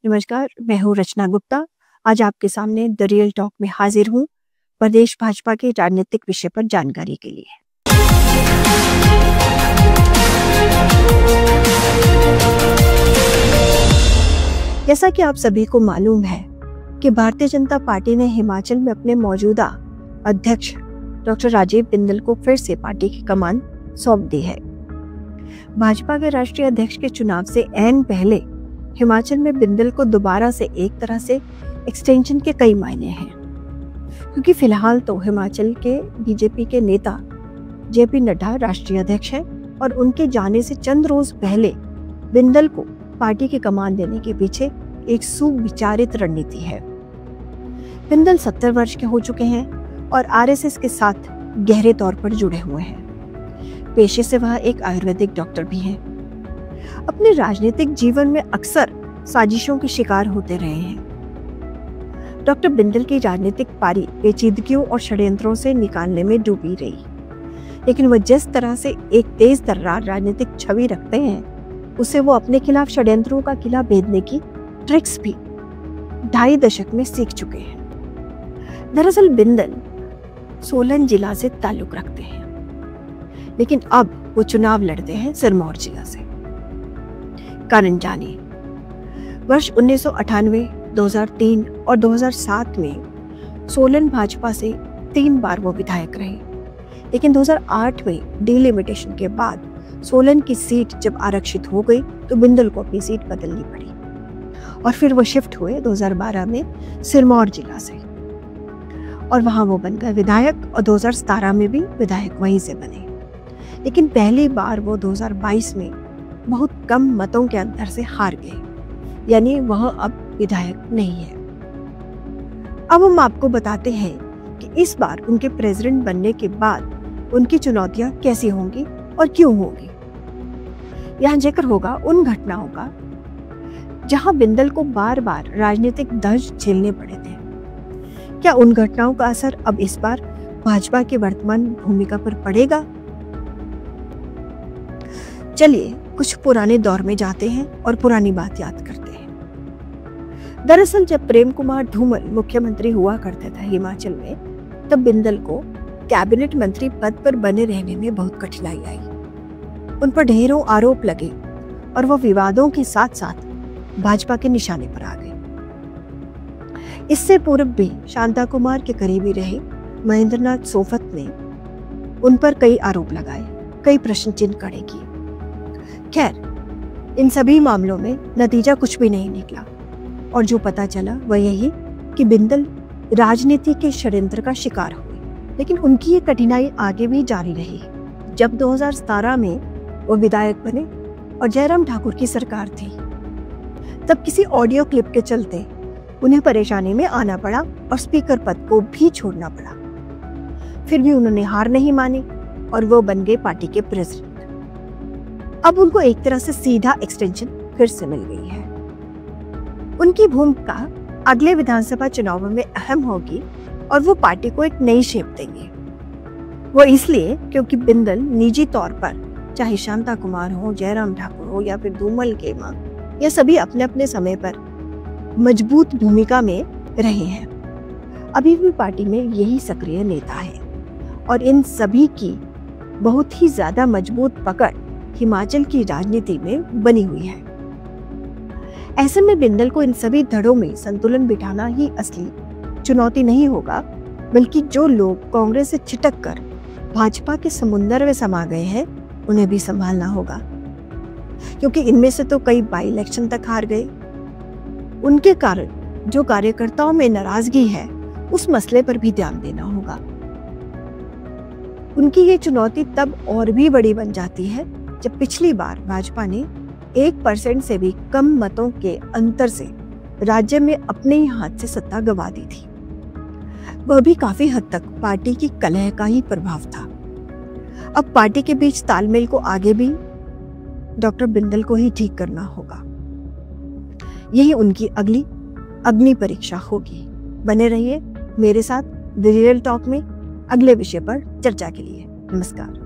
नमस्कार, मैं हूँ रचना गुप्ता। आज आपके सामने द रियल टॉक में हाजिर हूँ प्रदेश भाजपा के राजनीतिक विषय पर जानकारी के लिए। जैसा कि आप सभी को मालूम है कि भारतीय जनता पार्टी ने हिमाचल में अपने मौजूदा अध्यक्ष डॉक्टर राजीव बिंदल को फिर से पार्टी की कमान सौंप दी है। भाजपा के राष्ट्रीय अध्यक्ष के चुनाव से ऐन पहले हिमाचल में बिंदल को दोबारा से एक तरह से एक्सटेंशन के कई मायने हैं, क्योंकि फिलहाल तो हिमाचल के बीजेपी के नेता जेपी नड्डा राष्ट्रीय अध्यक्ष हैं और उनके जाने से चंद रोज पहले बिंदल को पार्टी की कमान देने के पीछे एक सुविचारित रणनीति है। बिंदल 70 वर्ष के हो चुके हैं और आरएसएस के साथ गहरे तौर पर जुड़े हुए हैं। पेशे से वह एक आयुर्वेदिक डॉक्टर भी हैं। अपने राजनीतिक जीवन में अक्सर साजिशों के शिकार होते रहे हैं। डॉक्टर बिंदल की राजनीतिक पारी पेचीदगियों और षड्यंत्रों से निकालने में डूबी रही, लेकिन वह जिस तरह से एक तेज तर्रार राजनीतिक छवि रखते हैं, उसे वो अपने खिलाफ षड्यंत्रों का किला भेदने की ट्रिक्स भी 2.5 दशक में सीख चुके हैं। दरअसल बिंदल सोलन जिला से ताल्लुक रखते हैं, लेकिन अब वो चुनाव लड़ते हैं सिरमौर जिला से। कारण जानिए। वर्ष 1998, 2003 और 2007 में सोलन भाजपा से 3 बार वो विधायक रहे, लेकिन 2008 में डिलिमिटेशन के बाद सोलन की सीट जब आरक्षित हो गई तो बिंदल को अपनी सीट बदलनी पड़ी और फिर वो शिफ्ट हुए 2012 में सिरमौर जिला से और वहां वो बन गए विधायक और 2017 में भी विधायक वहीं से बने। लेकिन पहली बार वो 2022 में बहुत कम मतों के अंतर से हार गए, यानी वह अब विधायक नहीं है। अब हम आपको बताते हैं कि इस बार उनके प्रेसिडेंट बनने के बाद उनकी चुनौतियां कैसी होंगी और क्यों होंगी। यहाँ जिक्र होगा उन घटनाओं का जहां बिंदल को बार बार राजनीतिक दर्द झेलने पड़े थे। क्या उन घटनाओं का असर अब इस बार भाजपा की वर्तमान भूमिका पर पड़ेगा? चलिए कुछ पुराने दौर में जाते हैं और पुरानी बात याद करते हैं। दरअसल जब प्रेम कुमार धूमल मुख्यमंत्री हुआ करते थे हिमाचल में, तब बिंदल को कैबिनेट मंत्री पद पर बने रहने में बहुत कठिनाई आई। उन पर ढेरों आरोप लगे और वो विवादों के साथ साथ भाजपा के निशाने पर आ गए। इससे पूर्व भी शांता कुमार के करीबी रहे महेंद्रनाथ सोफत ने उन पर कई आरोप लगाए, कई प्रश्न चिन्ह खड़े किए। खैर, इन सभी मामलों में नतीजा कुछ भी नहीं निकला और जो पता चला वह यही कि बिंदल राजनीति के षड्यंत्र का शिकार हुए। लेकिन उनकी ये कठिनाई आगे भी जारी रही। जब 2017 में वो विधायक बने और जयराम ठाकुर की सरकार थी, तब किसी ऑडियो क्लिप के चलते उन्हें परेशानी में आना पड़ा और स्पीकर पद को भी छोड़ना पड़ा। फिर भी उन्होंने हार नहीं मानी और वो बन गए पार्टी के प्रेसिडेंट। अब उनको एक तरह से सीधा एक्सटेंशन फिर से मिल गई है। उनकी भूमिका अगले विधानसभा चुनावों में अहम होगी और वो पार्टी को एक नई शेप देंगे। वो इसलिए क्योंकि बिंदल निजी तौर पर, चाहे शांता कुमार हो, जयराम ठाकुर हो या फिर धूमल के मां, ये सभी अपने अपने समय पर मजबूत भूमिका में रहे हैं। अभी भी पार्टी में यही सक्रिय नेता है और इन सभी की बहुत ही ज्यादा मजबूत पकड़ हिमाचल की राजनीति में बनी हुई है। ऐसे में बिंदल को इन सभी धड़ों में संतुलन बिठाना ही असली चुनौती नहीं होगा, बल्कि जो लोग कांग्रेस से छिटक कर भाजपा के समुंदर में समा गए हैं, उन्हें भी संभालना होगा, क्योंकि इनमें से तो कई बाई इलेक्शन तक हार गए। उनके कारण जो कार्यकर्ताओं में नाराजगी है, उस मसले पर भी ध्यान देना होगा। उनकी ये चुनौती तब और भी बड़ी बन जाती है जब पिछली बार भाजपा ने 1% से भी कम मतों के अंतर से राज्य में अपने ही हाथ से सत्ता गंवा दी थी। वह भी काफी हद तक पार्टी की कलह का ही प्रभाव था। अब पार्टी के बीच तालमेल को आगे भी डॉक्टर बिंदल को ही ठीक करना होगा। यही उनकी अगली अग्नि परीक्षा होगी। बने रहिए मेरे साथ द रियल टॉक में अगले विषय पर चर्चा के लिए। नमस्कार।